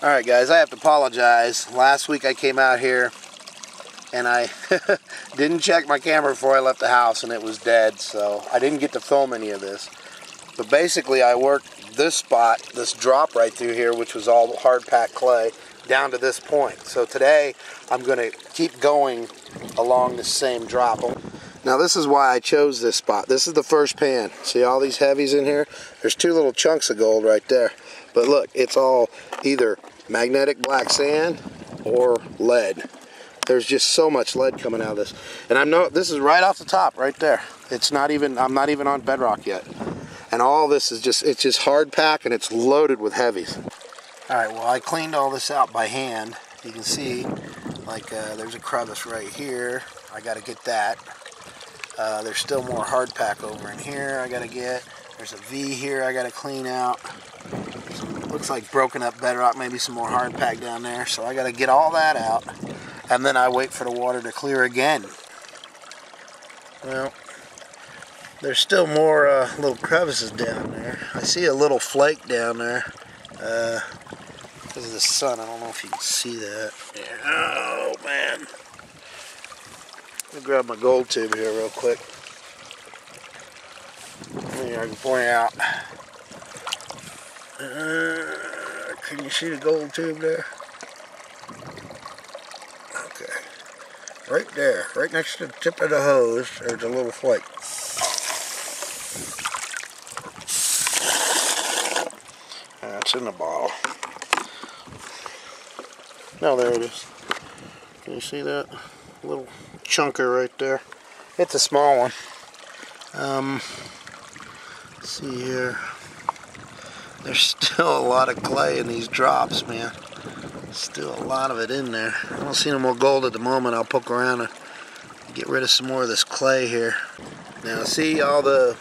Alright guys, I have to apologize. Last week I came out here and I didn't check my camera before I left the house and it was dead, so I didn't get to film any of this. But basically I worked this spot, this drop right through here, which was all hard packed clay, down to this point. So today I'm going to keep going along the same drop. Now this is why I chose this spot. This is the first pan. See all these heavies in here? There's two little chunks of gold right there. But look, it's all either magnetic black sand or lead. There's just so much lead coming out of this. And this is right off the top, right there. It's not even, I'm not even on bedrock yet. And all this is just, it's just hard pack and it's loaded with heavies. Alright, well I cleaned all this out by hand. You can see, like there's a crevice right here. I gotta get that. There's still more hard pack over in here I gotta get. There's a V here I gotta clean out. Looks like broken up bedrock, maybe some more hard pack down there. So I gotta get all that out. And then I wait for the water to clear again. Well, there's still more little crevices down there. I see a little flake down there. Because of the sun, I don't know if you can see that. Yeah. Oh man. Let me grab my gold tube here real quick. Here, I can point out. Can you see the gold tube there? Okay. Right there, right next to the tip of the hose, there's a little flake. That's in the bottle. Now there it is. Can you see that? Little chunker right there. It's a small one. Let's see here. There's still a lot of clay in these drops, man. Still a lot of it in there. I don't see no more gold at the moment. I'll poke around and get rid of some more of this clay here. Now see all the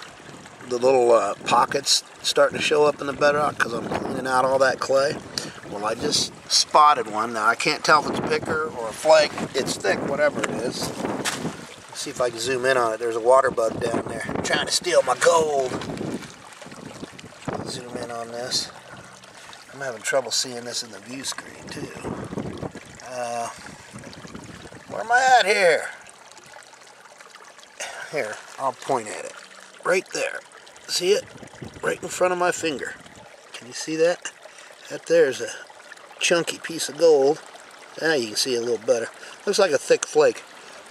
little pockets starting to show up in the bedrock because I'm cleaning out all that clay? Well, I just spotted one. Now I can't tell if it's a picker or a flake. It's thick, whatever it is. Let's see if I can zoom in on it. There's a water bug down there trying to steal my gold. Zoom in on this. I'm having trouble seeing this in the view screen too. Where am I at here? Here, I'll point at it. Right there. See it? Right in front of my finger. Can you see that? That there's a chunky piece of gold. Now you can see it a little better. Looks like a thick flake.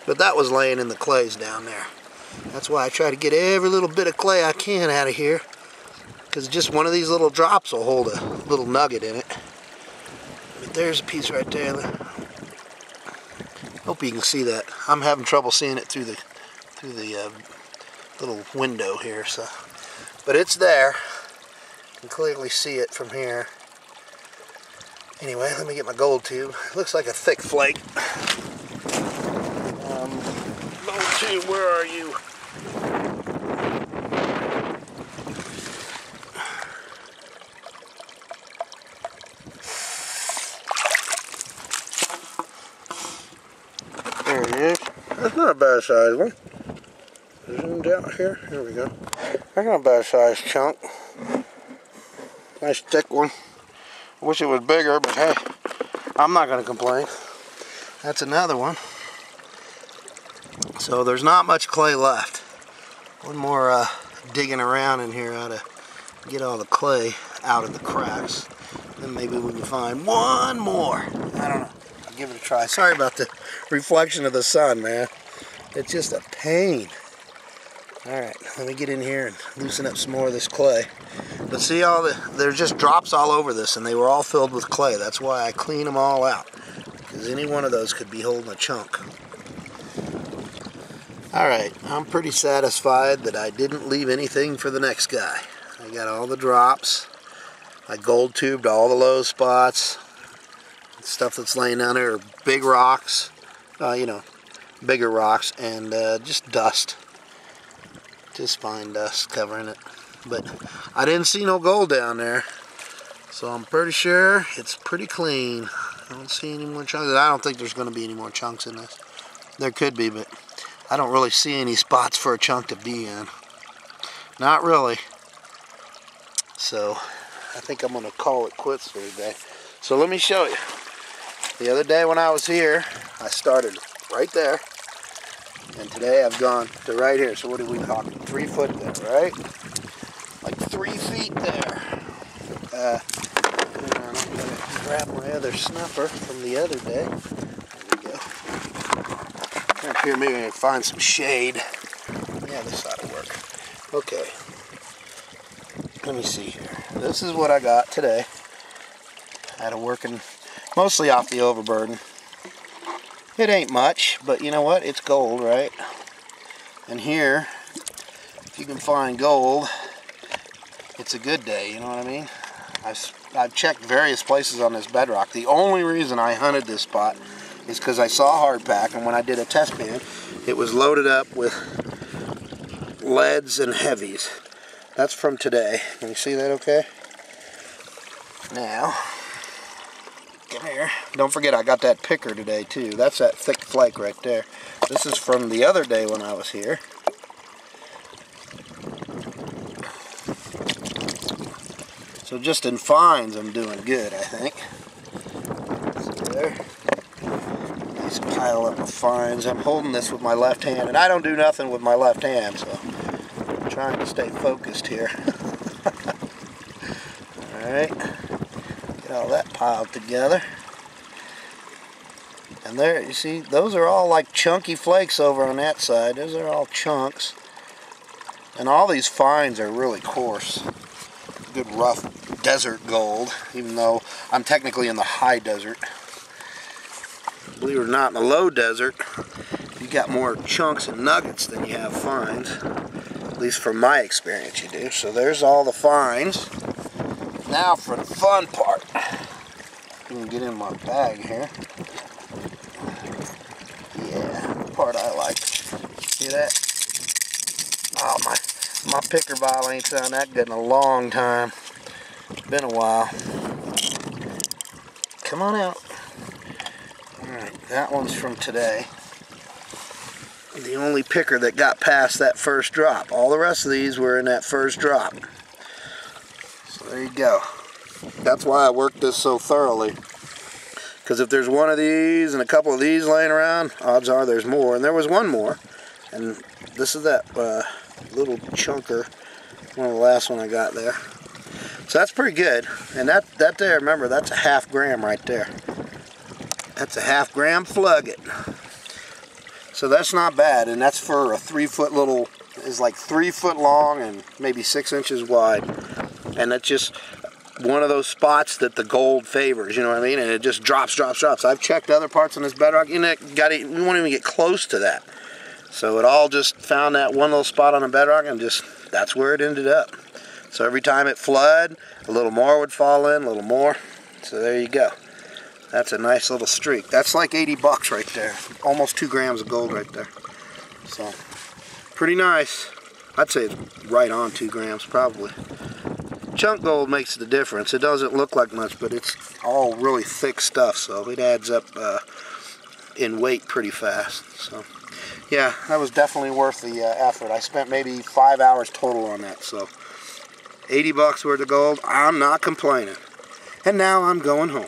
But that was laying in the clays down there. That's why I try to get every little bit of clay I can out of here. Because just one of these little drops will hold a little nugget in it. But there's a piece right there. Hope you can see that. I'm having trouble seeing it through the little window here. So, but it's there. You can clearly see it from here. Anyway, let me get my gold tube. Looks like a thick flake. Gold tube, where are you? There it is. That's not a bad size one. Zoomed out here. Here we go. That's not a bad size chunk. Nice thick one. I wish it was bigger, but hey, I'm not going to complain. That's another one. So there's not much clay left. One more digging around in here ought to get all the clay out of the cracks. Then maybe we can find one more. I don't know. I'll give it a try. Sorry about the reflection of the sun, man. It's just a pain. Alright, let me get in here and loosen up some more of this clay. But see, there's just drops all over this, and they were all filled with clay. That's why I clean them all out, because any one of those could be holding a chunk. Alright, I'm pretty satisfied that I didn't leave anything for the next guy. I got all the drops. I gold tubed all the low spots. Stuff that's laying down there are big rocks, you know, bigger rocks, and just dust. Just fine dust covering it. But I didn't see no gold down there, so I'm pretty sure it's pretty clean. I don't see any more chunks. I don't think there's going to be any more chunks in this. There could be, but I don't really see any spots for a chunk to be in. Not really. So I think I'm going to call it quits for today. So let me show you. The other day when I was here, I started right there. And today I've gone to right here. So what are we talking? 3 foot there, right? Like 3 feet there. I'm gonna grab my other snuffer from the other day. There we go. Up here, maybe I can find some shade. Yeah, this ought to work. Okay. Let me see here. This is what I got today. I had a working mostly off the overburden. It ain't much, but you know what? It's gold, right? And here, if you can find gold, it's a good day, you know what I mean? I've checked various places on this bedrock. The only reason I hunted this spot is because I saw hardpack, and when I did a test pan, it was loaded up with leads and heavies. That's from today. Can you see that okay? Now, come here. Don't forget I got that picker today too. That's that thick flake right there. This is from the other day when I was here. So just in fines I'm doing good, I think. See there? Nice pile up of fines. I'm holding this with my left hand, and I don't do nothing with my left hand, so I'm trying to stay focused here. Alright. Get all that piled together. And there, you see, those are all like chunky flakes over on that side. Those are all chunks. And all these fines are really coarse. Good rough desert gold, even though I'm technically in the high desert. Believe it or not, in the low desert, you got more chunks and nuggets than you have fines. At least from my experience you do. So there's all the fines. Now for the fun part. I'm gonna get in my bag here. Yeah, the part I like. See that? Oh, my picker bottle ain't sound that good in a long time. It's been a while. Come on out. Alright, that one's from today. The only picker that got past that first drop. All the rest of these were in that first drop. So there you go. That's why I worked this so thoroughly. Because if there's one of these and a couple of these laying around, odds are there's more. And there was one more. And this is that little chunker. One of the last one I got there. So that's pretty good. And that there, remember, that's a ½ gram right there. That's a ½ gram flugget. So that's not bad. And that's for a 3 foot little, is like 3 foot long and maybe 6 inches wide. And that's just one of those spots that the gold favors, you know what I mean? And it just drops, drops, drops. I've checked other parts on this bedrock, you won't even get close to that. So it all just found that one little spot on the bedrock, and just, that's where it ended up. So every time it flooded, a little more would fall in, a little more. So there you go. That's a nice little streak. That's like 80 bucks right there. Almost 2 grams of gold right there. So, pretty nice. I'd say it's right on 2 grams, probably. Chunk gold makes the difference. It doesn't look like much, but it's all really thick stuff, so it adds up in weight pretty fast. So, yeah, that was definitely worth the effort. I spent maybe 5 hours total on that, so 80 bucks worth of gold. I'm not complaining. And now I'm going home.